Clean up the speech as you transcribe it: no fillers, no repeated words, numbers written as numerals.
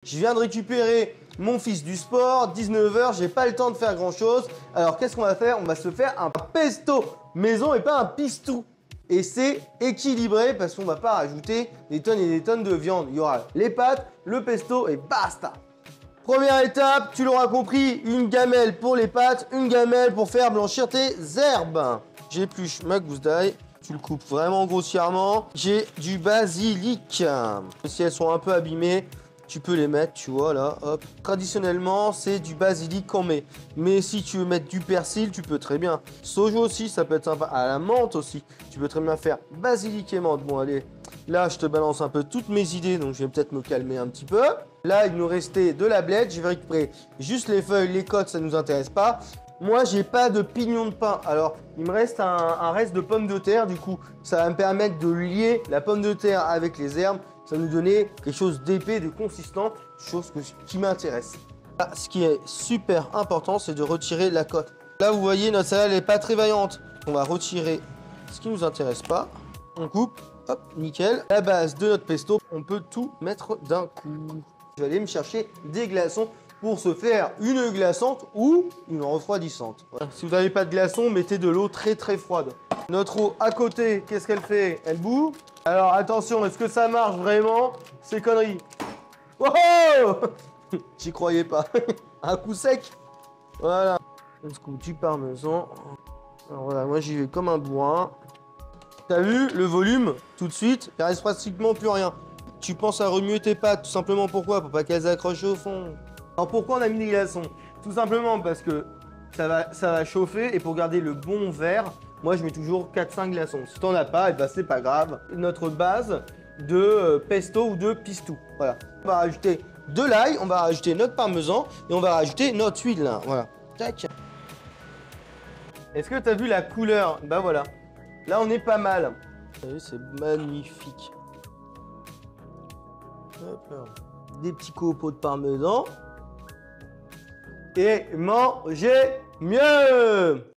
Je viens de récupérer mon fils du sport, 19 h, j'ai pas le temps de faire grand chose. Alors qu'est-ce qu'on va faire? On va se faire un pesto maison et pas un pistou. Et c'est équilibré parce qu'on va pas rajouter des tonnes et des tonnes de viande. Il y aura les pâtes, le pesto et basta. Première étape, tu l'auras compris, une gamelle pour les pâtes, une gamelle pour faire blanchir tes herbes. J'épluche ma gousse d'ail. Tu le coupes vraiment grossièrement. J'ai du basilic. Si elles sont un peu abîmées, tu peux les mettre, tu vois, là, hop. Traditionnellement, c'est du basilic qu'on met. Mais si tu veux mettre du persil, tu peux très bien. Soja aussi, ça peut être sympa. À la menthe aussi, tu peux très bien faire basilic et menthe. Bon, allez, là, je te balance un peu toutes mes idées, donc je vais peut-être me calmer un petit peu. Là, il nous restait de la blette. Je vais récupérer juste les feuilles, les côtes, ça ne nous intéresse pas. Moi, j'ai pas de pignon de pain. Alors, il me reste un reste de pommes de terre. Du coup, ça va me permettre de lier la pomme de terre avec les herbes. Ça va nous donner quelque chose d'épais, de consistant, chose qui m'intéresse. Là, ce qui est super important, c'est de retirer la côte. Là, vous voyez, notre salade n'est pas très vaillante. On va retirer ce qui ne nous intéresse pas. On coupe, hop, nickel. La base de notre pesto, on peut tout mettre d'un coup. Je vais aller me chercher des glaçons pour se faire une glaçante ou une refroidissante. Voilà. Si vous n'avez pas de glaçons, mettez de l'eau très très froide. Notre eau à côté, qu'est-ce qu'elle fait? Elle bout. Alors attention, est-ce que ça marche vraiment? Ces conneries. Oh, oh j'y croyais pas. Un coup sec. Voilà. On se coupe du parmesan. Alors voilà, moi j'y vais comme un bourrin. T'as vu le volume? Tout de suite, il reste pratiquement plus rien. Tu penses à remuer tes pâtes, tout simplement pourquoi? Pour pas qu'elles accrochent au fond. Alors pourquoi on a mis des glaçons? Tout simplement parce que ça va chauffer et pour garder le bon verre, moi je mets toujours 4-5 glaçons. Si t'en as pas, et ben c'est pas grave. Notre base de pesto ou de pistou. Voilà. On va rajouter de l'ail, on va rajouter notre parmesan et on va rajouter notre huile là. Voilà. Tac. Est-ce que t'as vu la couleur? Bah voilà. Là on est pas mal. Vous savez, c'est magnifique. Hop là. Des petits copeaux de parmesan. Et manger mieux.